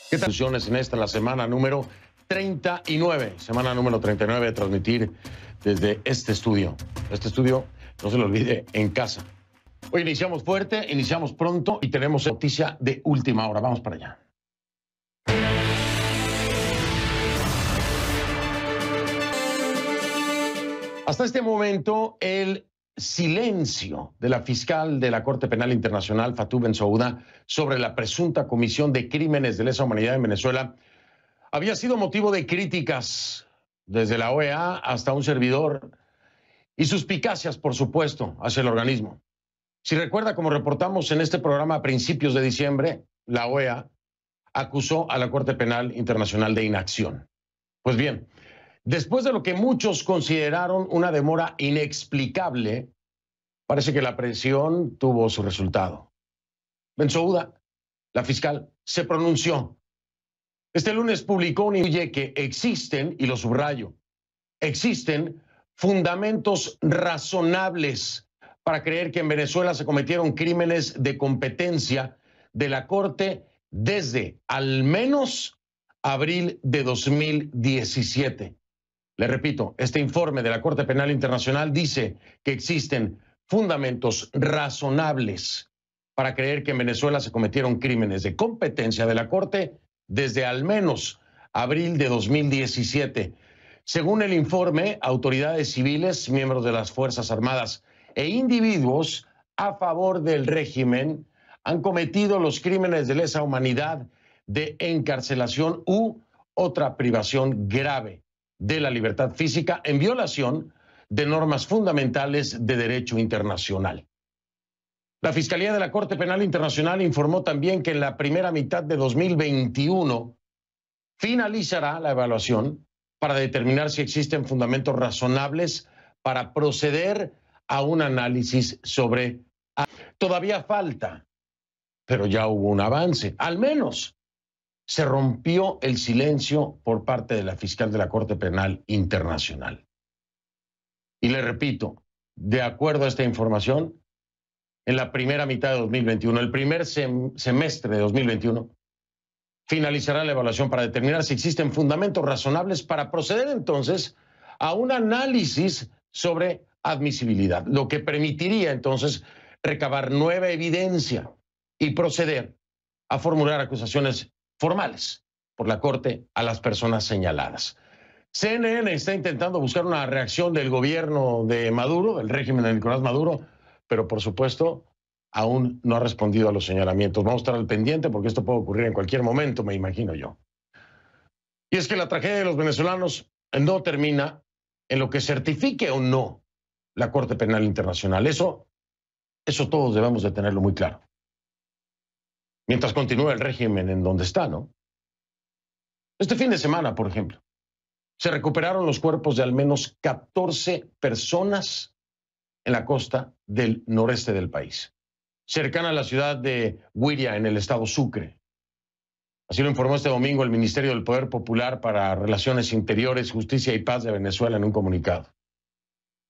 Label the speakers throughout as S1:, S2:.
S1: ¿Qué tal? En esta, la semana número 39, semana número 39 de transmitir desde este estudio. Este estudio, no se lo olvide, en casa. Hoy iniciamos fuerte, iniciamos pronto y tenemos noticia de última hora. Vamos para allá. Hasta este momento, el silencio de la fiscal de la Corte Penal Internacional, Fatou Bensouda, sobre la presunta comisión de crímenes de lesa humanidad en Venezuela había sido motivo de críticas desde la OEA hasta un servidor y suspicacias, por supuesto, hacia el organismo. Si recuerda, como reportamos en este programa a principios de diciembre, la OEA acusó a la Corte Penal Internacional de inacción. Pues bien, después de lo que muchos consideraron una demora inexplicable, parece que la presión tuvo su resultado. Bensouda, la fiscal, se pronunció. Este lunes publicó un informe que existen, y lo subrayo, existen fundamentos razonables para creer que en Venezuela se cometieron crímenes de competencia de la Corte desde al menos abril de 2017. Le repito, este informe de la Corte Penal Internacional dice que existen fundamentos razonables para creer que en Venezuela se cometieron crímenes de competencia de la Corte desde al menos abril de 2017. Según el informe, autoridades civiles, miembros de las Fuerzas Armadas e individuos a favor del régimen han cometido los crímenes de lesa humanidad, de encarcelación u otra privación grave de la libertad física en violación de normas fundamentales de derecho internacional. La Fiscalía de la Corte Penal Internacional informó también que en la primera mitad de 2021 finalizará la evaluación para determinar si existen fundamentos razonables para proceder a un análisis sobre... Todavía falta, pero ya hubo un avance. Al menos se rompió el silencio por parte de la fiscal de la Corte Penal Internacional. Y le repito, de acuerdo a esta información, en la primera mitad de 2021, el primer semestre de 2021, finalizará la evaluación para determinar si existen fundamentos razonables para proceder entonces a un análisis sobre admisibilidad, lo que permitiría entonces recabar nueva evidencia y proceder a formular acusaciones formales por la Corte a las personas señaladas. CNN está intentando buscar una reacción del gobierno de Maduro, del régimen de Nicolás Maduro, pero por supuesto aún no ha respondido a los señalamientos. Vamos a estar al pendiente porque esto puede ocurrir en cualquier momento, me imagino yo. Y es que la tragedia de los venezolanos no termina en lo que certifique o no la Corte Penal Internacional. Eso todos debemos de tenerlo muy claro. Mientras continúa el régimen en donde está, ¿no? Este fin de semana, por ejemplo, se recuperaron los cuerpos de al menos 14 personas en la costa del noreste del país, cercana a la ciudad de Huiria, en el estado Sucre. Así lo informó este domingo el Ministerio del Poder Popular para Relaciones Interiores, Justicia y Paz de Venezuela en un comunicado.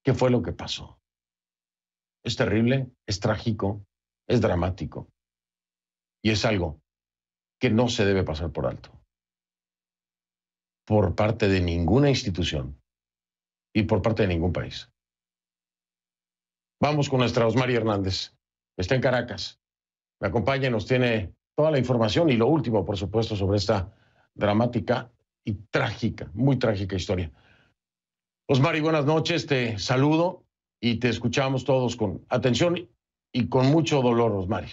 S1: ¿Qué fue lo que pasó? Es terrible, es trágico, es dramático y es algo que no se debe pasar por alto por parte de ninguna institución y por parte de ningún país. Vamos con nuestra Osmari Hernández. Está en Caracas. Me acompaña y nos tiene toda la información y lo último, por supuesto, sobre esta dramática y trágica, muy trágica historia. Osmari, buenas noches. Te saludo y te escuchamos todos con atención y con mucho dolor, Osmari.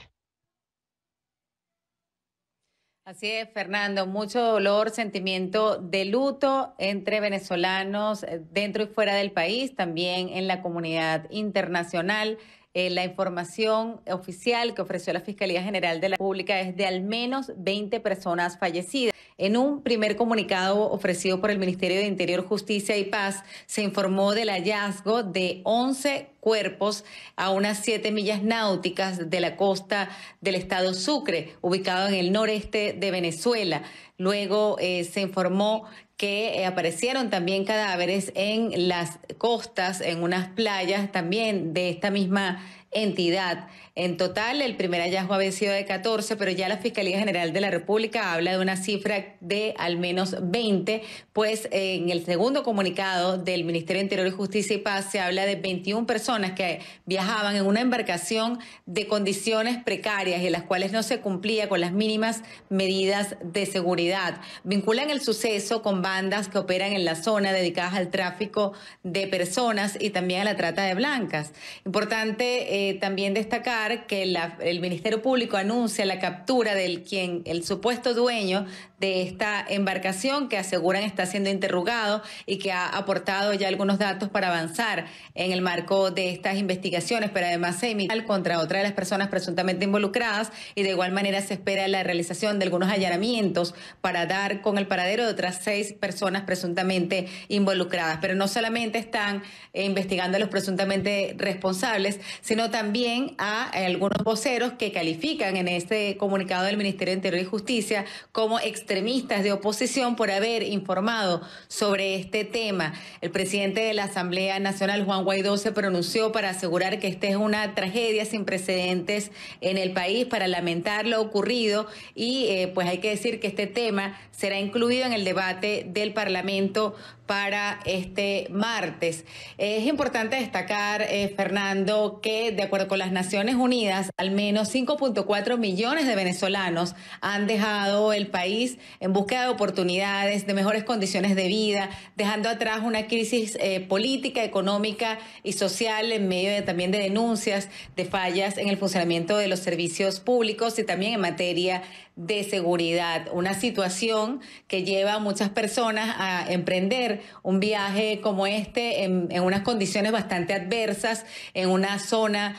S2: Así es, Fernando, mucho dolor, sentimiento de luto entre venezolanos dentro y fuera del país, también en la comunidad internacional. La información oficial que ofreció la Fiscalía General de la República es de al menos 20 personas fallecidas. En un primer comunicado ofrecido por el Ministerio de Interior, Justicia y Paz, se informó del hallazgo de 11 cuerpos a unas 7 millas náuticas de la costa del estado Sucre, ubicado en el noreste de Venezuela. Luego se informó que aparecieron también cadáveres en las costas, en unas playas también de esta misma entidad. En total, el primer hallazgo había sido de 14, pero ya la Fiscalía General de la República habla de una cifra de al menos 20, pues en el segundo comunicado del Ministerio de Interior y Justicia y Paz se habla de 21 personas que viajaban en una embarcación de condiciones precarias y en las cuales no se cumplía con las mínimas medidas de seguridad. Vinculan el suceso con bandas que operan en la zona dedicadas al tráfico de personas y también a la trata de blancas. Importante también destacar que el Ministerio Público anuncia la captura del el supuesto dueño de esta embarcación, que aseguran está siendo interrogado y que ha aportado ya algunos datos para avanzar en el marco de estas investigaciones, pero además se emite contra otra de las personas presuntamente involucradas y de igual manera se espera la realización de algunos allanamientos para dar con el paradero de otras 6 personas presuntamente involucradas. Pero no solamente están investigando a los presuntamente responsables, sino también a algunos voceros que califican en este comunicado del Ministerio de Interior y Justicia como extremistas de oposición por haber informado sobre este tema. El presidente de la Asamblea Nacional, Juan Guaidó, se pronunció para asegurar que esta es una tragedia sin precedentes en el país, para lamentar lo ocurrido y pues hay que decir que este tema será incluido en el debate del Parlamento para este martes. Es importante destacar, Fernando, que de acuerdo con las Naciones Unidas, al menos 5.4 millones de venezolanos han dejado el país en búsqueda de oportunidades, de mejores condiciones de vida, dejando atrás una crisis política, económica y social en medio también de denuncias de fallas en el funcionamiento de los servicios públicos y también en materia de seguridad. Una situación que lleva a muchas personas a emprender un viaje como este en unas condiciones bastante adversas, en una zona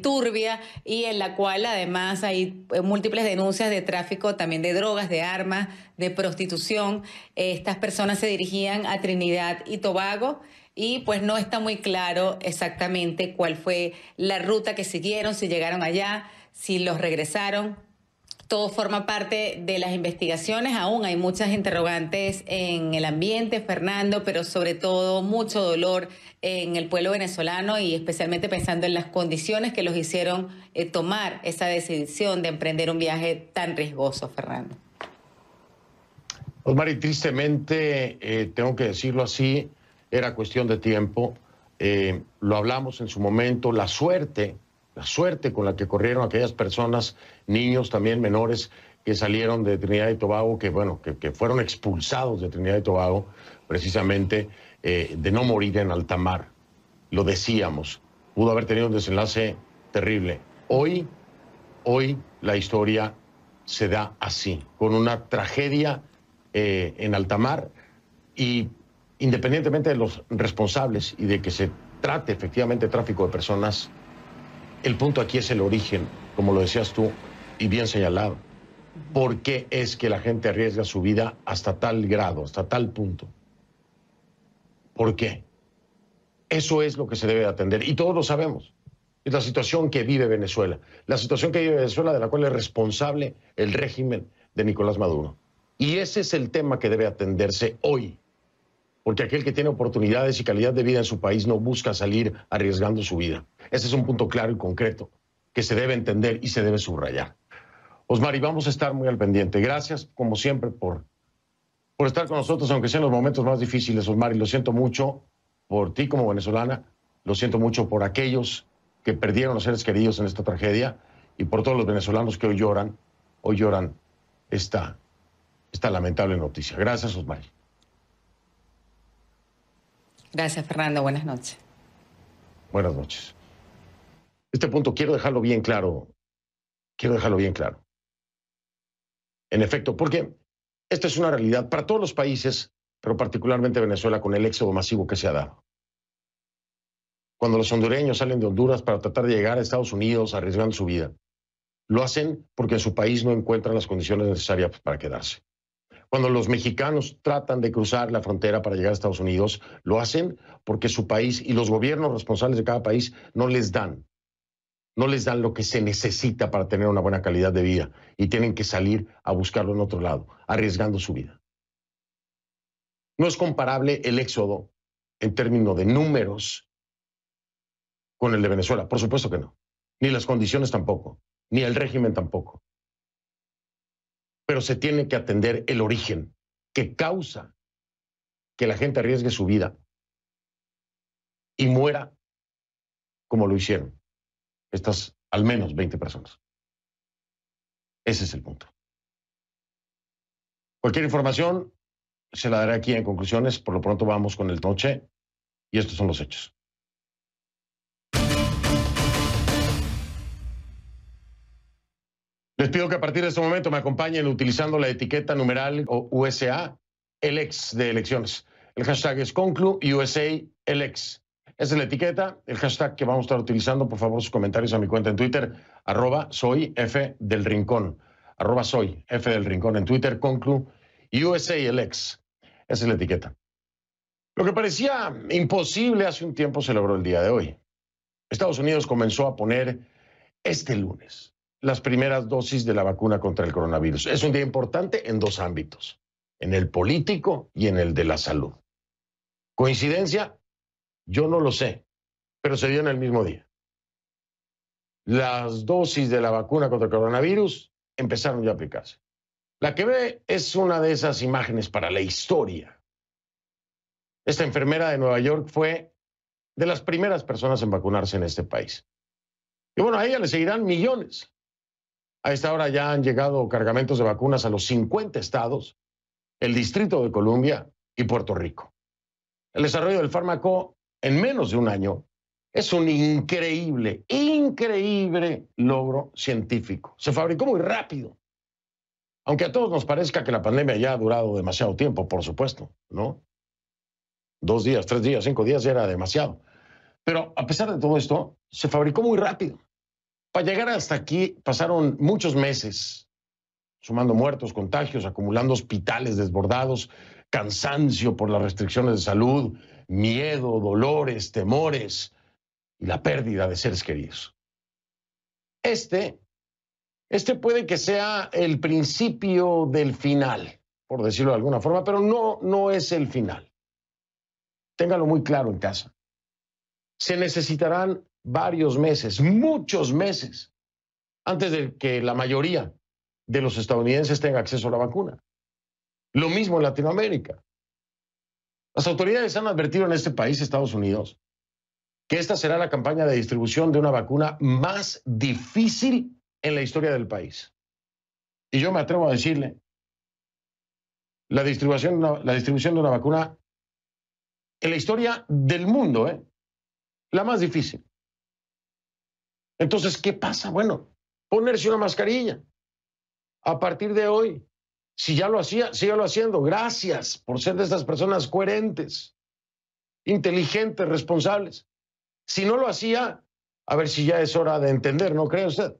S2: turbia y en la cual además hay múltiples denuncias de tráfico también de drogas, de armas, de prostitución. Estas personas se dirigían a Trinidad y Tobago y pues no está muy claro exactamente cuál fue la ruta que siguieron, si llegaron allá, si los regresaron. Todo forma parte de las investigaciones. Aún hay muchas interrogantes en el ambiente, Fernando, pero sobre todo mucho dolor en el pueblo venezolano y especialmente pensando en las condiciones que los hicieron tomar esa decisión de emprender un viaje tan riesgoso, Fernando.
S1: Osmari, tristemente, tengo que decirlo así, era cuestión de tiempo. Lo hablamos en su momento, la suerte con la que corrieron aquellas personas, niños también menores, que salieron de Trinidad y Tobago, que fueron expulsados de Trinidad y Tobago, precisamente de no morir en alta mar. Lo decíamos, pudo haber tenido un desenlace terrible. Hoy la historia se da así, con una tragedia en alta mar, y independientemente de los responsables y de que se trate efectivamente de tráfico de personas, el punto aquí es el origen, como lo decías tú, y bien señalado. ¿Por qué es que la gente arriesga su vida hasta tal grado, hasta tal punto? ¿Por qué? Eso es lo que se debe atender, y todos lo sabemos. Es la situación que vive Venezuela, la situación que vive Venezuela, de la cual es responsable el régimen de Nicolás Maduro. Y ese es el tema que debe atenderse hoy, porque aquel que tiene oportunidades y calidad de vida en su país no busca salir arriesgando su vida. Ese es un punto claro y concreto que se debe entender y se debe subrayar. Osmari, vamos a estar muy al pendiente. Gracias, como siempre, por estar con nosotros, aunque sean los momentos más difíciles, Osmari. Lo siento mucho por ti como venezolana, lo siento mucho por aquellos que perdieron a los seres queridos en esta tragedia y por todos los venezolanos que hoy lloran esta lamentable noticia. Gracias, Osmari.
S2: Gracias, Fernando. Buenas noches.
S1: Buenas noches. Este punto quiero dejarlo bien claro. En efecto, porque esta es una realidad para todos los países, pero particularmente Venezuela, con el éxodo masivo que se ha dado. Cuando los hondureños salen de Honduras para tratar de llegar a Estados Unidos arriesgando su vida, lo hacen porque en su país no encuentran las condiciones necesarias para quedarse. Cuando los mexicanos tratan de cruzar la frontera para llegar a Estados Unidos, lo hacen porque su país y los gobiernos responsables de cada país no les dan lo que se necesita para tener una buena calidad de vida y tienen que salir a buscarlo en otro lado, arriesgando su vida. No es comparable el éxodo en términos de números con el de Venezuela, por supuesto que no. ni las condiciones tampoco, ni el régimen tampoco. Pero se tiene que atender el origen que causa que la gente arriesgue su vida y muera como lo hicieron estas al menos 20 personas. Ese es el punto. Cualquier información se la daré aquí en conclusiones. Por lo pronto vamos con el noche y estos son los hechos. Les pido que a partir de este momento me acompañen utilizando la etiqueta numeral o USA, el ex de elecciones. El hashtag es conclu y USA, el ex. Esa es la etiqueta, el hashtag que vamos a estar utilizando. Por favor, sus comentarios a mi cuenta en Twitter, @soyfdelrincón. @soyfdelrincón en Twitter, conclu y USA, el ex. Esa es la etiqueta. Lo que parecía imposible hace un tiempo se logró el día de hoy. Estados Unidos comenzó a poner este lunes las primeras dosis de la vacuna contra el coronavirus. Es un día importante en dos ámbitos, en el político y en el de la salud. ¿Coincidencia? Yo no lo sé, pero se dio en el mismo día. Las dosis de la vacuna contra el coronavirus empezaron ya a aplicarse. La que ve es una de esas imágenes para la historia. Esta enfermera de Nueva York fue de las primeras personas en vacunarse en este país. Y bueno, a ella le seguirán millones. A esta hora ya han llegado cargamentos de vacunas a los 50 estados, el Distrito de Columbia y Puerto Rico. El desarrollo del fármaco en menos de un año es un increíble logro científico. Se fabricó muy rápido. Aunque a todos nos parezca que la pandemia ya ha durado demasiado tiempo, por supuesto, ¿no? 2 días, 3 días, 5 días ya era demasiado. Pero a pesar de todo esto, se fabricó muy rápido. Para llegar hasta aquí pasaron muchos meses, sumando muertos, contagios, acumulando hospitales desbordados, cansancio por las restricciones de salud, miedo, dolores, temores y la pérdida de seres queridos. Este puede que sea el principio del final, por decirlo de alguna forma, pero no es el final. Téngalo muy claro en casa. Se necesitarán varios meses, muchos meses, antes de que la mayoría de los estadounidenses tenga acceso a la vacuna. Lo mismo en Latinoamérica. Las autoridades han advertido en este país, Estados Unidos, que esta será la campaña de distribución de una vacuna más difícil en la historia del país. Y yo me atrevo a decirle, la distribución de una vacuna en la historia del mundo, la más difícil. Entonces, ¿qué pasa? Bueno, ponerse una mascarilla. A partir de hoy, si ya lo hacía, sígalo haciendo. Gracias por ser de estas personas coherentes, inteligentes, responsables. Si no lo hacía, a ver si ya es hora de entender, ¿no cree usted?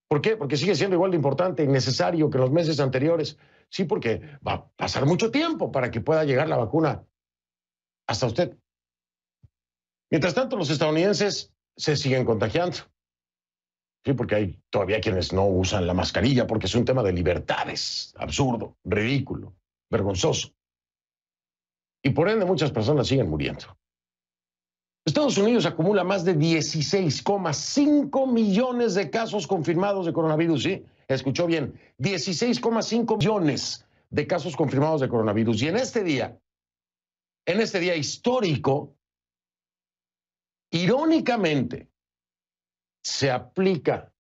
S1: ¿Por qué? Porque sigue siendo igual de importante y necesario que en los meses anteriores. Sí, porque va a pasar mucho tiempo para que pueda llegar la vacuna hasta usted. Mientras tanto, los estadounidenses se siguen contagiando. Sí, porque hay todavía quienes no usan la mascarilla porque es un tema de libertades, absurdo, ridículo, vergonzoso. Y por ende muchas personas siguen muriendo. Estados Unidos acumula más de 16,5 millones de casos confirmados de coronavirus, ¿sí? Escuchó bien, 16,5 millones de casos confirmados de coronavirus. Y en este día histórico, irónicamente, se aplica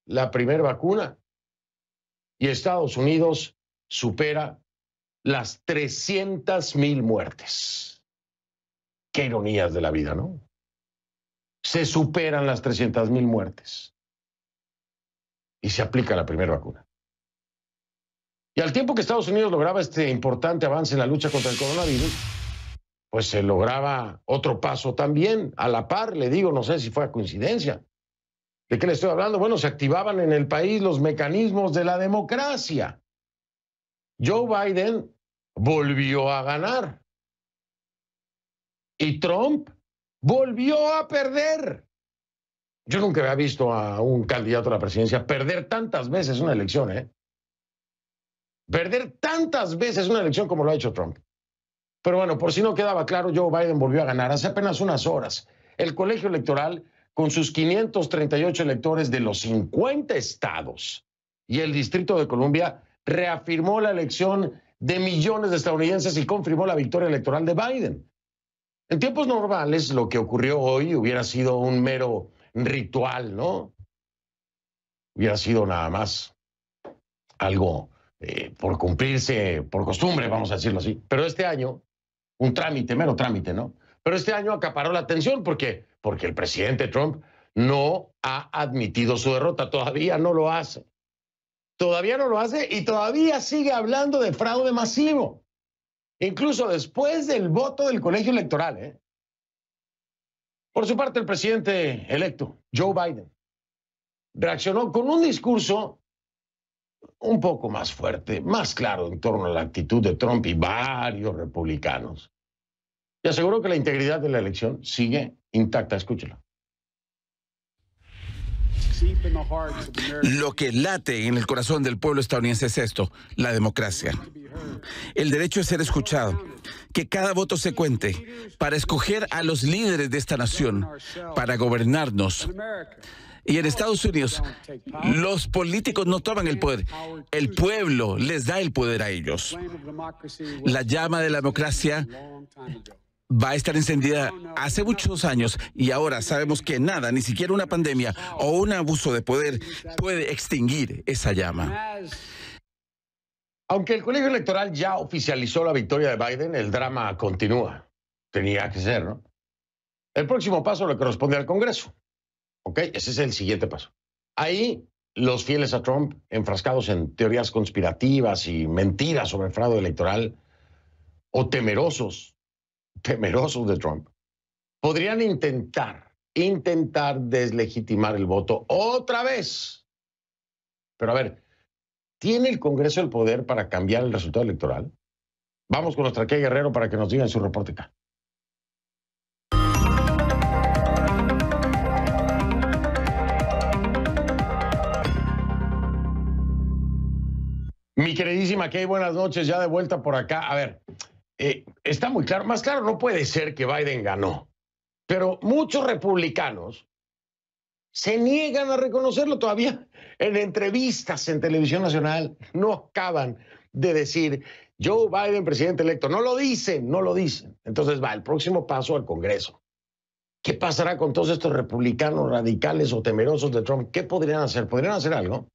S1: la primera vacuna y Estados Unidos supera las 300,000 muertes. Qué ironías de la vida, ¿no? Se superan las 300,000 muertes y se aplica la primera vacuna. Y al tiempo que Estados Unidos lograba este importante avance en la lucha contra el coronavirus, pues se lograba otro paso también, a la par, le digo, no sé si fue a coincidencia. ¿De qué le estoy hablando? Bueno, se activaban en el país los mecanismos de la democracia. Joe Biden volvió a ganar. Y Trump volvió a perder. Yo nunca había visto a un candidato a la presidencia perder tantas veces una elección, ¿eh? Perder tantas veces una elección como lo ha hecho Trump. Pero bueno, por si no quedaba claro, Joe Biden volvió a ganar hace apenas unas horas. El colegio electoral con sus 538 electores de los 50 estados y el Distrito de Columbia, reafirmó la elección de millones de estadounidenses y confirmó la victoria electoral de Biden. En tiempos normales, lo que ocurrió hoy hubiera sido un mero ritual, ¿no? Hubiera sido nada más algo por cumplirse, por costumbre, vamos a decirlo así. Pero este año, un trámite, mero trámite, ¿no? Pero este año acaparó la atención porque el presidente Trump no ha admitido su derrota, todavía no lo hace. Todavía no lo hace y todavía sigue hablando de fraude masivo, incluso después del voto del colegio electoral, ¿eh? Por su parte, el presidente electo, Joe Biden, reaccionó con un discurso un poco más fuerte, más claro en torno a la actitud de Trump y varios republicanos. Y aseguró que la integridad de la elección sigue intacta. Escúchelo.
S3: Lo que late en el corazón del pueblo estadounidense es esto, la democracia. El derecho a ser escuchado, que cada voto se cuente para escoger a los líderes de esta nación, para gobernarnos. Y en Estados Unidos, los políticos no toman el poder, el pueblo les da el poder a ellos. La llama de la democracia va a estar encendida hace muchos años y ahora sabemos que nada, ni siquiera una pandemia o un abuso de poder puede extinguir esa llama.
S1: Aunque el colegio electoral ya oficializó la victoria de Biden, el drama continúa. Tenía que ser, ¿no? El próximo paso le corresponde al Congreso. ¿Ok? Ese es el siguiente paso. Ahí, los fieles a Trump, enfrascados en teorías conspirativas y mentiras sobre el fraude electoral, o temerosos de Trump, podrían intentar deslegitimar el voto otra vez. Pero a ver, ¿tiene el Congreso el poder para cambiar el resultado electoral? Vamos con nuestra Kay Guerrero para que nos diga en su reporte acá. Mi queridísima Kay, buenas noches, ya de vuelta por acá. A ver, está muy claro, más claro no puede ser que Biden ganó, pero muchos republicanos se niegan a reconocerlo todavía. En entrevistas en televisión nacional no acaban de decir Joe Biden, presidente electo. No lo dicen. Entonces va el próximo paso al Congreso. ¿Qué pasará con todos estos republicanos radicales o temerosos de Trump? ¿Qué podrían hacer? ¿Podrían hacer algo?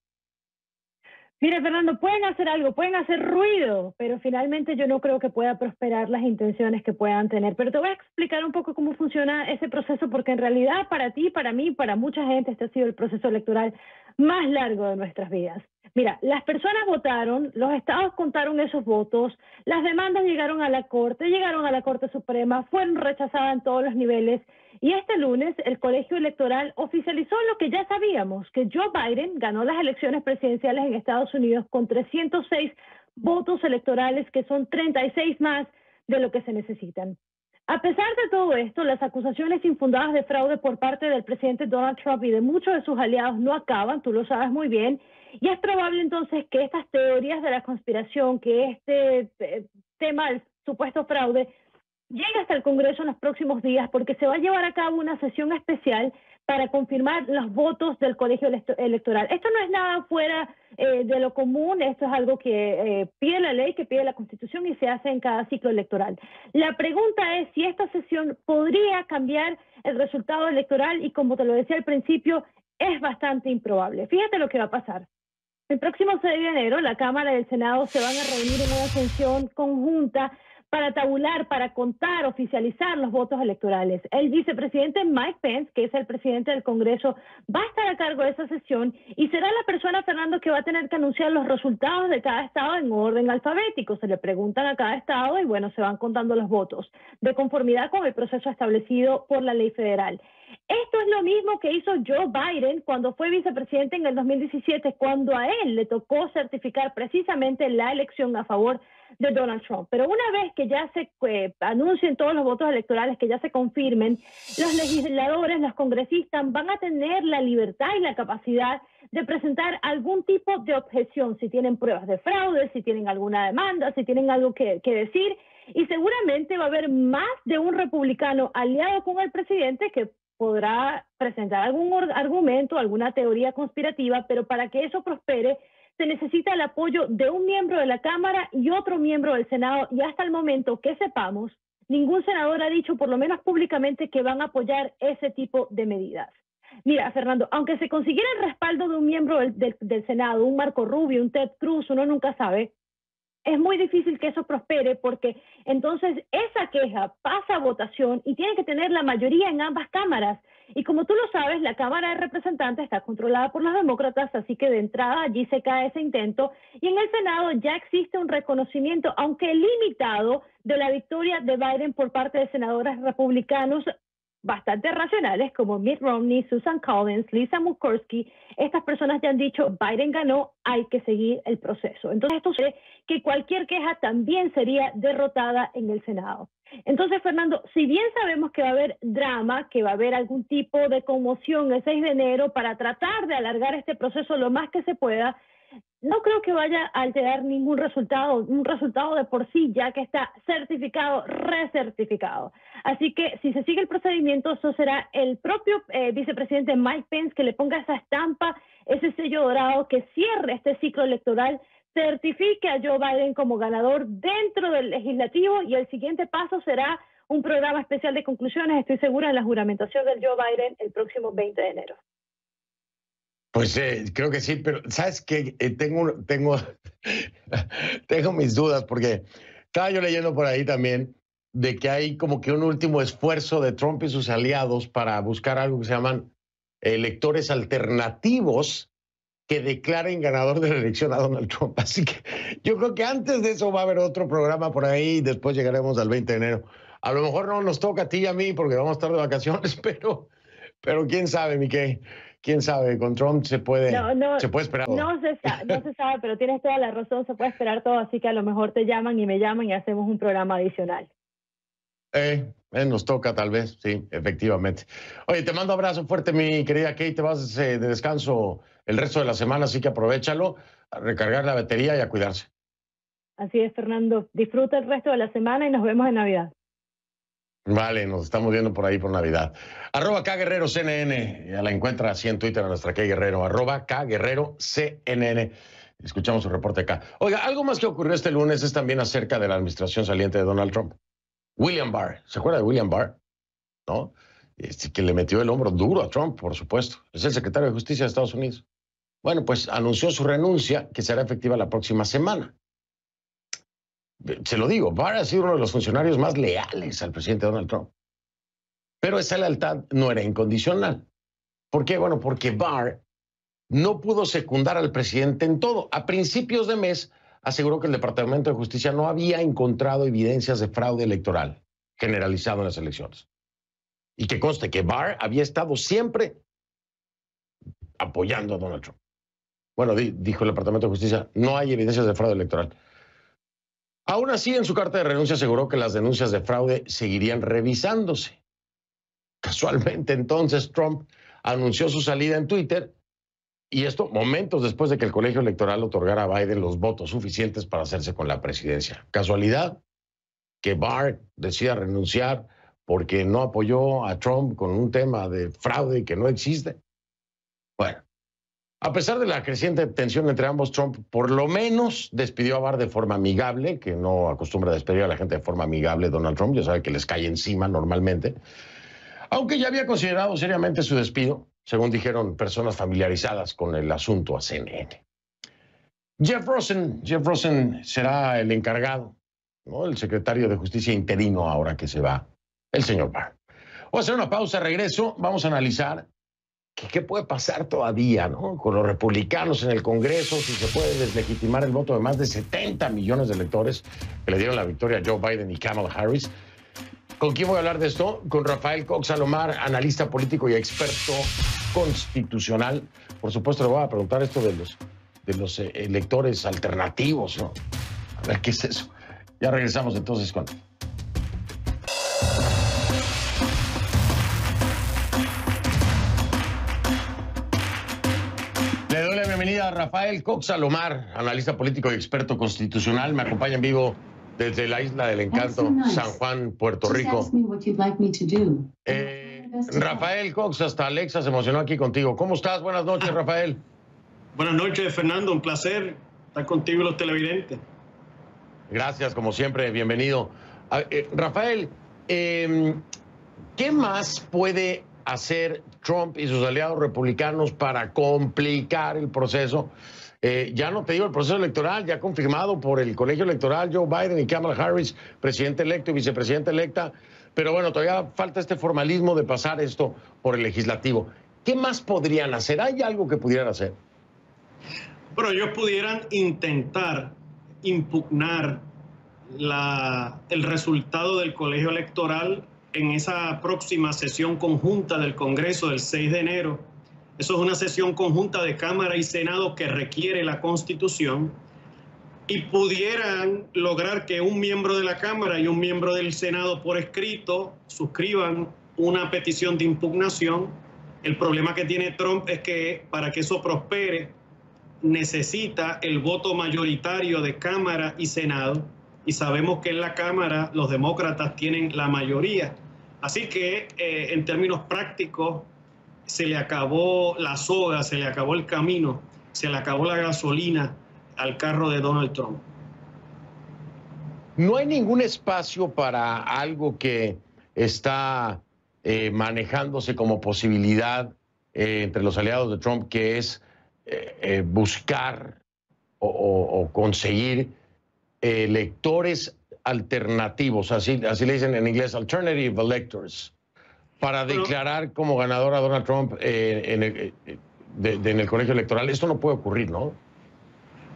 S4: Mira, Fernando, pueden hacer algo, pueden hacer ruido, pero finalmente yo no creo que pueda prosperar las intenciones que puedan tener. Pero te voy a explicar un poco cómo funciona ese proceso, porque en realidad para ti, para mí, para mucha gente este ha sido el proceso electoral más largo de nuestras vidas. Mira, las personas votaron, los estados contaron esos votos, las demandas llegaron a la Corte Suprema, fueron rechazadas en todos los niveles. Y este lunes el colegio electoral oficializó lo que ya sabíamos, que Joe Biden ganó las elecciones presidenciales en Estados Unidos con 306 votos electorales, que son 36 más de lo que se necesitan. A pesar de todo esto, las acusaciones infundadas de fraude por parte del presidente Donald Trump y de muchos de sus aliados no acaban, tú lo sabes muy bien, y es probable entonces que estas teorías de la conspiración, que este tema del supuesto fraude, llega hasta el Congreso en los próximos días, porque se va a llevar a cabo una sesión especial para confirmar los votos del colegio electoral. Esto no es nada fuera de lo común, esto es algo que pide la ley, que pide la Constitución y se hace en cada ciclo electoral. La pregunta es si esta sesión podría cambiar el resultado electoral y, como te lo decía al principio, es bastante improbable. Fíjate lo que va a pasar. El próximo 6 de enero la Cámara y el Senado se van a reunir en una sesión conjunta para tabular, para contar, oficializar los votos electorales. El vicepresidente Mike Pence, que es el presidente del Congreso, va a estar a cargo de esa sesión y será la persona, Fernando, que va a tener que anunciar los resultados de cada estado en orden alfabético. Se le preguntan a cada estado y, bueno, se van contando los votos de conformidad con el proceso establecido por la ley federal. Esto es lo mismo que hizo Joe Biden cuando fue vicepresidente en el 2017, cuando a él le tocó certificar precisamente la elección a favor de Donald Trump. Pero una vez que ya se anuncien todos los votos electorales, que ya se confirmen, los legisladores, los congresistas van a tener la libertad y la capacidad de presentar algún tipo de objeción, si tienen pruebas de fraude, si tienen alguna demanda, si tienen algo que decir, y seguramente va a haber más de un republicano aliado con el presidente que podrá presentar algún argumento, alguna teoría conspirativa, pero para que eso prospere se necesita el apoyo de un miembro de la Cámara y otro miembro del Senado, y hasta el momento que sepamos, ningún senador ha dicho, por lo menos públicamente, que van a apoyar ese tipo de medidas. Mira, Fernando, aunque se consiguiera el respaldo de un miembro del Senado, un Marco Rubio, un Ted Cruz, uno nunca sabe, es muy difícil que eso prospere porque entonces esa queja pasa a votación y tiene que tener la mayoría en ambas cámaras. Y como tú lo sabes, la Cámara de Representantes está controlada por los demócratas, así que de entrada allí se cae ese intento. Y en el Senado ya existe un reconocimiento, aunque limitado, de la victoria de Biden por parte de senadores republicanos bastante racionales como Mitt Romney, Susan Collins, Lisa Murkowski. Estas personas ya han dicho, Biden ganó, hay que seguir el proceso. Entonces esto sucede que cualquier queja también sería derrotada en el Senado. Entonces, Fernando, si bien sabemos que va a haber drama, que va a haber algún tipo de conmoción el 6 de enero para tratar de alargar este proceso lo más que se pueda, no creo que vaya a alterar ningún resultado, un resultado de por sí, ya que está certificado, recertificado. Así que si se sigue el procedimiento, eso será el propio vicepresidente Mike Pence que le ponga esa estampa, ese sello dorado que cierre este ciclo electoral, certifique a Joe Biden como ganador dentro del legislativo, y el siguiente paso será un programa especial de conclusiones, estoy segura, en la juramentación del Joe Biden el próximo 20 de enero.
S1: Pues creo que sí, pero ¿sabes qué? Tengo mis dudas, porque estaba yo leyendo por ahí también de que hay como que un último esfuerzo de Trump y sus aliados para buscar algo que se llaman electores alternativos que declaren ganador de la elección a Donald Trump. Así que yo creo que antes de eso va a haber otro programa por ahí y después llegaremos al 20 de enero. A lo mejor no nos toca a ti y a mí porque vamos a estar de vacaciones, pero quién sabe, Miquel. ¿Quién sabe? Con Trump se puede esperar todo.
S4: No se sabe, pero tienes toda la razón, se puede esperar todo, así que a lo mejor te llaman y me llaman y hacemos un programa adicional.
S1: Nos toca tal vez, sí, efectivamente. Oye, te mando abrazo fuerte, mi querida Kate, te vas de descanso el resto de la semana, así que aprovéchalo, a recargar la batería y a cuidarse.
S4: Así es, Fernando. Disfruta el resto de la semana y nos vemos en Navidad.
S1: Vale, nos estamos viendo por ahí por Navidad. @KGuerreroCNN, ya la encuentra así en Twitter a nuestra KGuerrero, @KGuerreroCNN. Escuchamos su reporte acá. Oiga, algo más que ocurrió este lunes es también acerca de la administración saliente de Donald Trump. William Barr, ¿se acuerda de William Barr? ¿No? Que le metió el hombro duro a Trump, por supuesto. Es el secretario de Justicia de Estados Unidos. Bueno, pues anunció su renuncia, que será efectiva la próxima semana. Se lo digo, Barr ha sido uno de los funcionarios más leales al presidente Donald Trump. Pero esa lealtad no era incondicional. ¿Por qué? Bueno, porque Barr no pudo secundar al presidente en todo. A principios de mes aseguró que el Departamento de Justicia no había encontrado evidencias de fraude electoral generalizado en las elecciones. Y que conste que Barr había estado siempre apoyando a Donald Trump. Bueno, dijo el Departamento de Justicia, no hay evidencias de fraude electoral. Aún así, en su carta de renuncia aseguró que las denuncias de fraude seguirían revisándose. Casualmente, entonces, Trump anunció su salida en Twitter, y esto momentos después de que el colegio electoral otorgara a Biden los votos suficientes para hacerse con la presidencia. ¿Casualidad que Barr decida renunciar porque no apoyó a Trump con un tema de fraude que no existe? Bueno. A pesar de la creciente tensión entre ambos, Trump por lo menos despidió a Barr de forma amigable, que no acostumbra a despedir a la gente de forma amigable. Donald Trump ya sabe que les cae encima normalmente, aunque ya había considerado seriamente su despido, según dijeron personas familiarizadas con el asunto a CNN. Jeff Rosen será el encargado, ¿no? El secretario de Justicia interino ahora que se va el señor Barr. Voy a hacer una pausa, regreso, vamos a analizar ¿qué puede pasar todavía, ¿no? Con los republicanos en el Congreso, si se puede deslegitimar el voto de más de 70 millones de electores que le dieron la victoria a Joe Biden y Kamala Harris. ¿Con quién voy a hablar de esto? Con Rafael Cox Salomar, analista político y experto constitucional. Por supuesto, le voy a preguntar esto de los electores alternativos, ¿no? A ver qué es eso. Ya regresamos entonces con... Le doy la bienvenida a Rafael Cox Salomar, analista político y experto constitucional. Me acompaña en vivo desde la Isla del Encanto, San Juan, Puerto Rico. Rafael Cox, hasta Alexa se emocionó aquí contigo. ¿Cómo estás? Buenas noches, Rafael.
S5: Buenas noches, Fernando. Un placer estar contigo y los televidentes.
S1: Gracias, como siempre. Bienvenido. Rafael, ¿qué más puede hacer Trump y sus aliados republicanos para complicar el proceso? Ya no te digo el proceso electoral, ya confirmado por el colegio electoral, Joe Biden y Kamala Harris, presidente electo y vicepresidenta electa. Pero bueno, todavía falta este formalismo de pasar esto por el legislativo. ¿Qué más podrían hacer? ¿Hay algo que pudieran hacer?
S5: Bueno, ellos pudieran intentar impugnar el resultado del colegio electoral en esa próxima sesión conjunta del Congreso del 6 de enero. Eso es una sesión conjunta de Cámara y Senado que requiere la Constitución, y pudieran lograr que un miembro de la Cámara y un miembro del Senado por escrito suscriban una petición de impugnación. El problema que tiene Trump es que para que eso prospere necesita el voto mayoritario de Cámara y Senado, y sabemos que en la Cámara los demócratas tienen la mayoría. Así que en términos prácticos se le acabó la soga, se le acabó el camino, se le acabó la gasolina al carro de Donald Trump.
S1: ¿No hay ningún espacio para algo que está manejándose como posibilidad entre los aliados de Trump, que es buscar o conseguir electores alternativos, así le dicen en inglés, alternative electors, para declarar como ganador a Donald Trump en el colegio electoral? Esto no puede ocurrir, ¿no?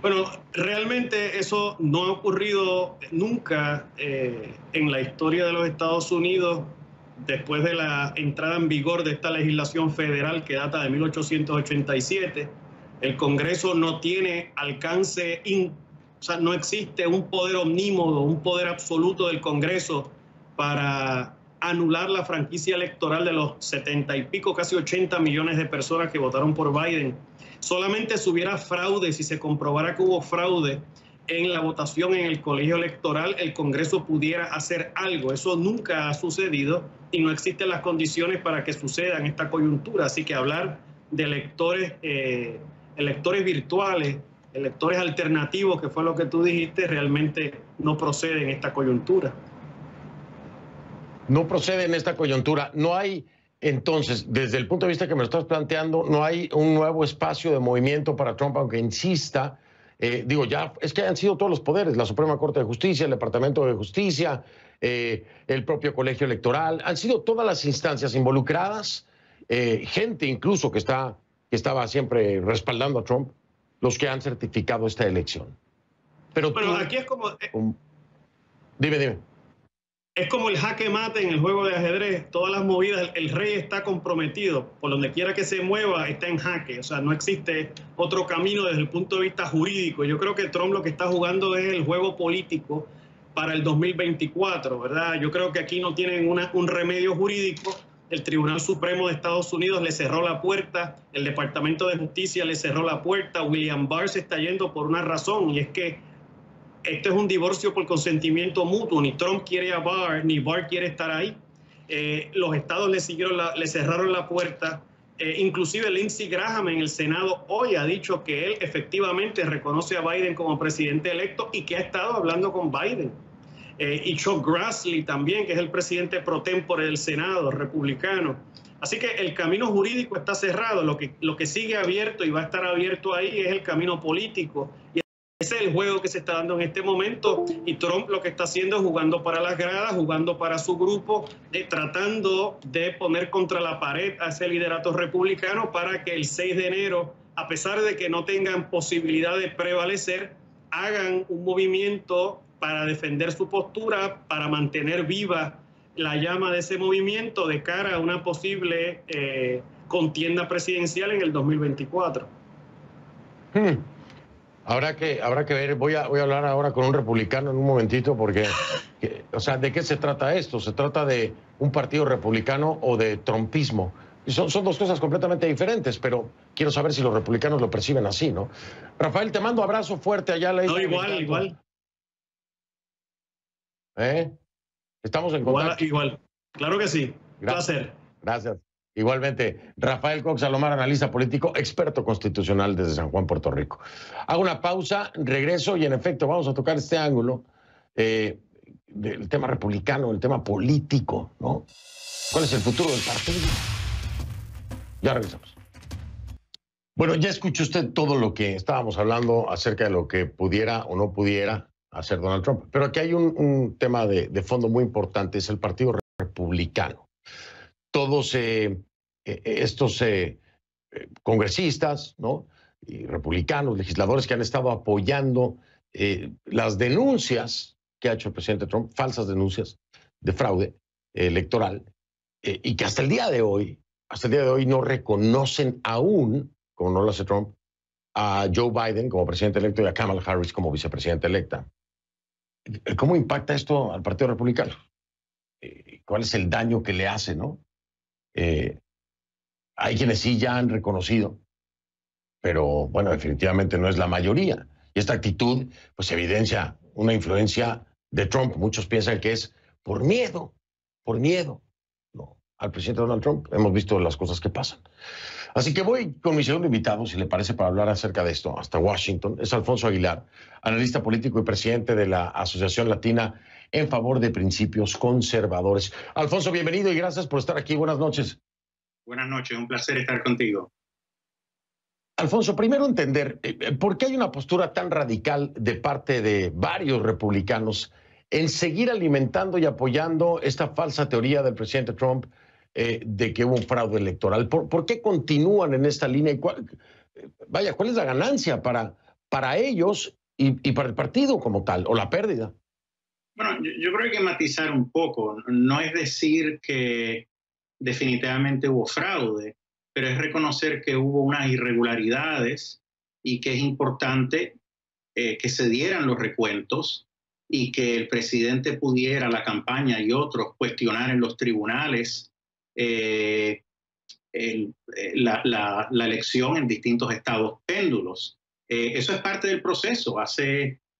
S5: Bueno, realmente eso no ha ocurrido nunca en la historia de los Estados Unidos después de la entrada en vigor de esta legislación federal que data de 1887. El Congreso no tiene alcance, o sea, no existe un poder omnímodo, un poder absoluto del Congreso para anular la franquicia electoral de los 70 y pico, casi 80 millones de personas que votaron por Biden. Solamente si hubiera fraude, si se comprobara que hubo fraude en la votación en el colegio electoral, el Congreso pudiera hacer algo. Eso nunca ha sucedido y no existen las condiciones para que suceda en esta coyuntura. Así que hablar de electores virtuales, electores alternativos, que fue lo que tú dijiste, realmente no procede en esta coyuntura.
S1: No procede en esta coyuntura. No hay, entonces, desde el punto de vista que me lo estás planteando, no hay un nuevo espacio de movimiento para Trump, aunque insista. Ya es que han sido todos los poderes, la Suprema Corte de Justicia, el Departamento de Justicia, el propio colegio electoral, han sido todas las instancias involucradas, gente incluso que estaba siempre respaldando a Trump, los que han certificado esta elección. Pero
S5: aquí es como...
S1: Dime.
S5: Es como el jaque mate en el juego de ajedrez, todas las movidas, el rey está comprometido, por donde quiera que se mueva está en jaque, o sea, no existe otro camino desde el punto de vista jurídico. Yo creo que Trump lo que está jugando es el juego político para el 2024, ¿verdad? Yo creo que aquí no tienen un remedio jurídico. El Tribunal Supremo de Estados Unidos le cerró la puerta, el Departamento de Justicia le cerró la puerta, William Barr se está yendo por una razón, y es que este es un divorcio por consentimiento mutuo. Ni Trump quiere a Barr, ni Barr quiere estar ahí. Los estados le cerraron la puerta. Inclusive Lindsey Graham en el Senado hoy ha dicho que él efectivamente reconoce a Biden como presidente electo y que ha estado hablando con Biden. Y Chuck Grassley también, que es el presidente pro tempore del Senado, republicano. Así que el camino jurídico está cerrado. Lo que sigue abierto y va a estar abierto ahí es el camino político. Y ese es el juego que se está dando en este momento, y Trump lo que está haciendo es jugando para las gradas, jugando para su grupo, tratando de poner contra la pared a ese liderato republicano para que el 6 de enero, a pesar de que no tengan posibilidad de prevalecer, hagan un movimiento para defender su postura, para mantener viva la llama de ese movimiento de cara a una posible contienda presidencial en el 2024.
S1: Habrá que ver, voy a hablar ahora con un republicano en un momentito, porque, o sea, ¿de qué se trata esto? ¿Se trata de un partido republicano o de trumpismo? Son dos cosas completamente diferentes, pero quiero saber si los republicanos lo perciben así, ¿no? Rafael, te mando abrazo fuerte allá.
S5: No, igual.
S1: Estamos en contacto.
S5: Igual. Claro que sí. Placer.
S1: Gracias. Igualmente, Rafael Cox Salomar, analista político, experto constitucional desde San Juan, Puerto Rico. Hago una pausa, regreso y en efecto vamos a tocar este ángulo del tema republicano, el tema político, ¿no? ¿Cuál es el futuro del partido? Ya regresamos. Bueno, ya escuchó usted todo lo que estábamos hablando acerca de lo que pudiera o no pudiera hacer Donald Trump. Pero aquí hay un tema de fondo muy importante, es el Partido Republicano. Todos estos congresistas, ¿no? Y republicanos, legisladores que han estado apoyando las denuncias que ha hecho el presidente Trump, falsas denuncias de fraude electoral, y que hasta el día de hoy no reconocen aún, como no lo hace Trump, a Joe Biden como presidente electo y a Kamala Harris como vicepresidenta electa. ¿Cómo impacta esto al Partido Republicano? ¿Cuál es el daño que le hace, no? Hay quienes sí ya han reconocido, pero bueno, definitivamente no es la mayoría. Y esta actitud pues evidencia una influencia de Trump. Muchos piensan que es por miedo, ¿no? Al presidente Donald Trump. Hemos visto las cosas que pasan. Así que voy con mi segundo invitado, si le parece, para hablar acerca de esto, hasta Washington. Es Alfonso Aguilar, analista político y presidente de la Asociación Latina en favor de principios conservadores. Alfonso, bienvenido y gracias por estar aquí. Buenas noches.
S6: Buenas noches, un placer estar contigo.
S1: Alfonso, primero entender, ¿por qué hay una postura tan radical de parte de varios republicanos en seguir alimentando y apoyando esta falsa teoría del presidente Trump de que hubo un fraude electoral? ¿Por qué continúan en esta línea? ¿Y cuál es la ganancia para ellos y para el partido como tal, o la pérdida?
S6: Bueno, yo creo que hay que matizar un poco. No es decir que definitivamente hubo fraude, pero es reconocer que hubo unas irregularidades y que es importante que se dieran los recuentos y que el presidente pudiera, la campaña y otros, cuestionar en los tribunales la elección en distintos estados péndulos. Eso es parte del proceso.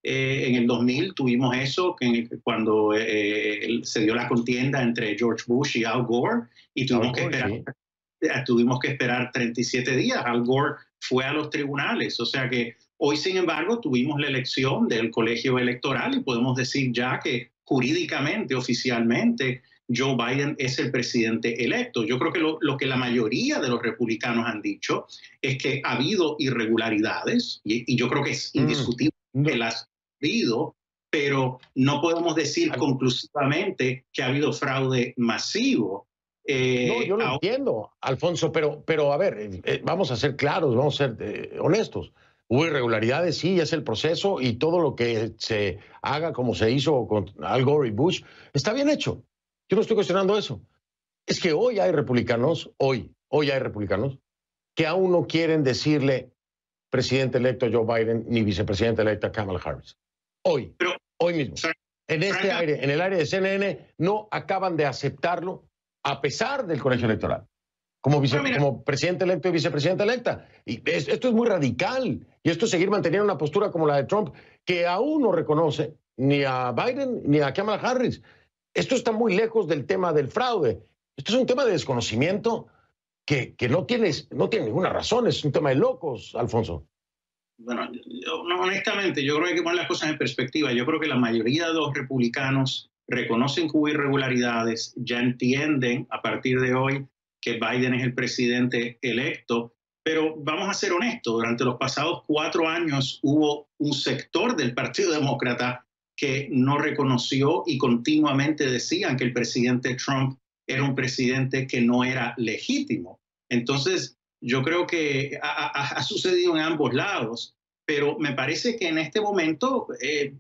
S6: En el 2000 tuvimos eso cuando se dio la contienda entre George Bush y Al Gore y tuvimos que esperar 37 días. Al Gore fue a los tribunales. O sea que hoy, sin embargo, tuvimos la elección del colegio electoral y podemos decir ya que jurídicamente, oficialmente, Joe Biden es el presidente electo. Yo creo que lo que la mayoría de los republicanos han dicho es que ha habido irregularidades y yo creo que es indiscutible que las ha habido, pero no podemos decir conclusivamente que ha habido fraude masivo.
S1: No, yo lo entiendo, Alfonso, pero a ver, vamos a ser claros, vamos a ser honestos. Hubo irregularidades, sí, es el proceso y todo lo que se haga como se hizo con Al Gore y Bush está bien hecho. Yo no estoy cuestionando eso. Es que hoy hay republicanos, hoy hay republicanos que aún no quieren decirle presidente electo Joe Biden ni vicepresidenta electa Kamala Harris. Hoy mismo. En el aire de CNN no acaban de aceptarlo a pesar del colegio electoral. Como presidente electo y vicepresidenta electa. Y esto es muy radical. Y esto es seguir manteniendo una postura como la de Trump, que aún no reconoce ni a Biden ni a Kamala Harris. Esto está muy lejos del tema del fraude. Esto es un tema de desconocimiento que no tiene ninguna razón. Es un tema de locos, Alfonso.
S6: Bueno, honestamente, yo creo que hay que poner las cosas en perspectiva. Yo creo que la mayoría de los republicanos reconocen que hubo irregularidades, ya entienden a partir de hoy que Biden es el presidente electo, pero vamos a ser honestos, durante los pasados 4 años hubo un sector del Partido Demócrata que no reconoció y continuamente decían que el presidente Trump era un presidente que no era legítimo. Entonces, yo creo que ha sucedido en ambos lados, pero me parece que en este momento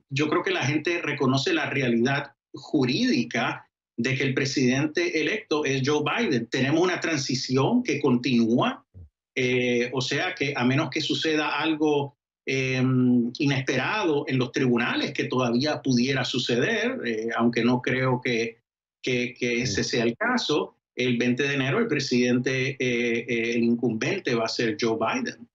S6: yo creo que la gente reconoce la realidad jurídica de que el presidente electo es Joe Biden. Tenemos una transición que continúa, o sea que a menos que suceda algo inesperado en los tribunales, que todavía pudiera suceder, aunque no creo que ese sea el caso, el 20 de enero el presidente, el incumbente va a ser Joe Biden.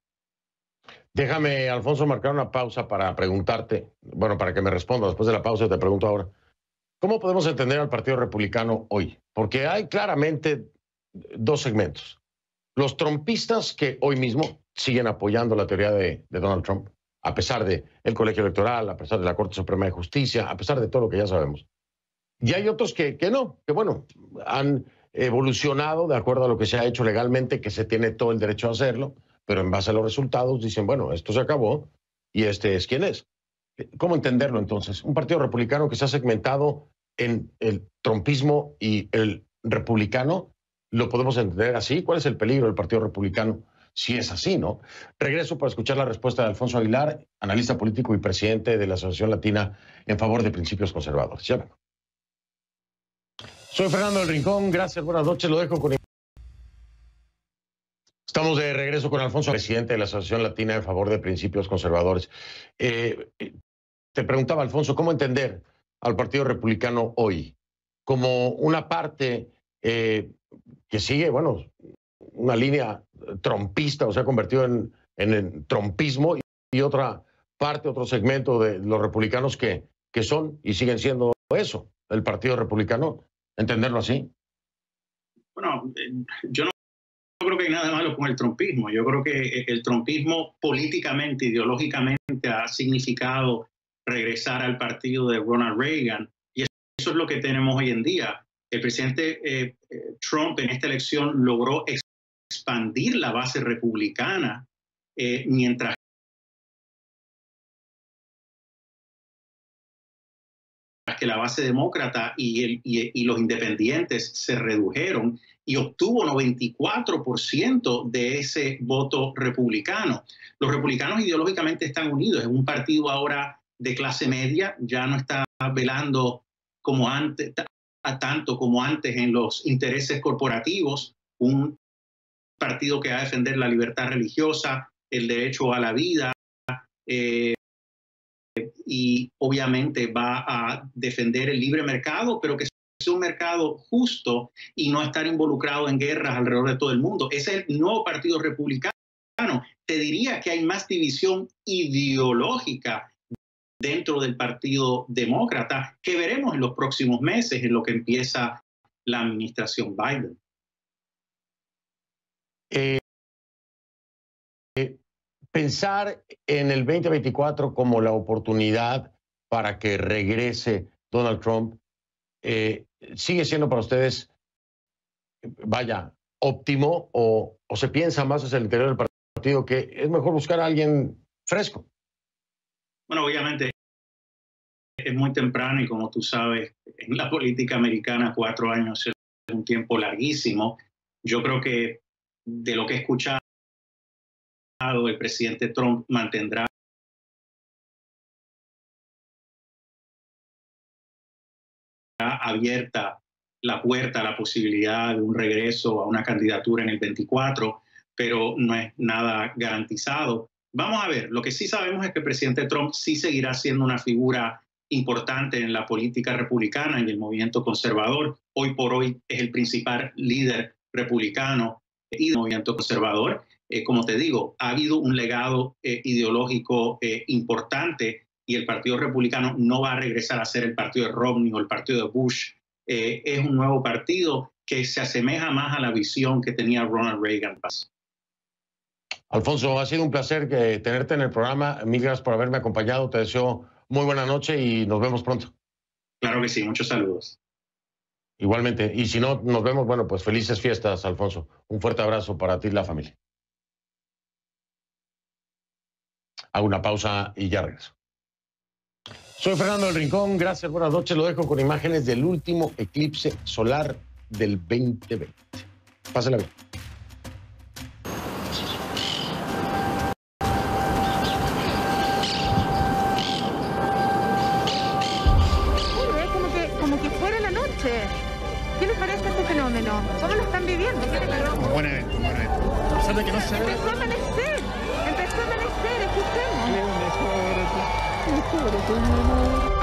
S1: Déjame, Alfonso, marcar una pausa para preguntarte, bueno, para que me responda. Después de la pausa te pregunto ahora. ¿Cómo podemos entender al Partido Republicano hoy? Porque hay claramente dos segmentos. Los trumpistas que hoy mismo siguen apoyando la teoría de Donald Trump, a pesar del colegio electoral, a pesar de la Corte Suprema de Justicia, a pesar de todo lo que ya sabemos. Y hay otros que no, que bueno, han evolucionado de acuerdo a lo que se ha hecho legalmente, que se tiene todo el derecho a hacerlo, pero en base a los resultados dicen, bueno, esto se acabó y este es quien es. ¿Cómo entenderlo entonces? Un partido republicano que se ha segmentado en el trumpismo y el republicano, ¿lo podemos entender así? ¿Cuál es el peligro del partido republicano si es así, no? Regreso para escuchar la respuesta de Alfonso Aguilar, analista político y presidente de la Asociación Latina en favor de principios conservadores. Ya vengo. Soy Fernando del Rincón, gracias, buenas noches, lo dejo con... Estamos de regreso con Alfonso, presidente de la Asociación Latina en favor de principios conservadores. Te preguntaba, Alfonso, ¿cómo entender al Partido Republicano hoy? Como una parte que sigue, bueno, una línea trumpista, o se ha convertido en el trumpismo, y otra parte, otro segmento de los republicanos que son y siguen siendo eso, el Partido Republicano. ¿Entenderlo así?
S6: Bueno, yo no creo que hay nada malo con el trumpismo. Yo creo que el trumpismo políticamente, ideológicamente, ha significado regresar al partido de Ronald Reagan, y eso es lo que tenemos hoy en día. El presidente Trump en esta elección logró expandir la base republicana, mientras que la base demócrata y los independientes se redujeron, y obtuvo 94% de ese voto republicano. Los republicanos ideológicamente están unidos. Es un partido ahora de clase media, ya no está velando como antes, tanto como antes en los intereses corporativos. Un partido que va a defender la libertad religiosa, el derecho a la vida, y obviamente va a defender el libre mercado, pero que sea un mercado justo y no estar involucrado en guerras alrededor de todo el mundo. Ese es el nuevo partido republicano. Te diría que hay más división ideológica dentro del Partido Demócrata, que veremos en los próximos meses en lo que empieza la administración Biden.
S1: Pensar en el 2024 como la oportunidad para que regrese Donald Trump, ¿sigue siendo para ustedes, vaya, óptimo, o se piensa más hacia el interior del partido que es mejor buscar a alguien fresco?
S6: Bueno, obviamente es muy temprano, y como tú sabes, en la política americana 4 años es un tiempo larguísimo. Yo creo que de lo que he escuchado, el presidente Trump mantendrá abierta la puerta a la posibilidad de un regreso a una candidatura en el 24, pero no es nada garantizado. Vamos a ver, lo que sí sabemos es que el presidente Trump sí seguirá siendo una figura importante en la política republicana y el movimiento conservador. Hoy por hoy es el principal líder republicano y del movimiento conservador. Como te digo, ha habido un legado ideológico importante, y el Partido Republicano no va a regresar a ser el partido de Romney o el partido de Bush. Es un nuevo partido que se asemeja más a la visión que tenía Ronald Reagan.
S1: Alfonso, ha sido un placer tenerte en el programa. Mil gracias por haberme acompañado. Te deseo muy buena noche y nos vemos pronto.
S6: Claro que sí, muchos saludos.
S1: Igualmente. Y si no nos vemos, bueno, pues felices fiestas, Alfonso. Un fuerte abrazo para ti y la familia. Hago una pausa y ya regreso. Soy Fernando del Rincón, gracias, buenas noches. Lo dejo con imágenes del último eclipse solar del 2020. Pásela bien.
S7: Como que fuera la noche. ¿Qué les parece este fenómeno? ¿Cómo lo están viviendo?
S8: Buen evento, buen evento. A pesar de que no se ve.
S7: Empezó a amanecer, escuchemos.
S8: Qué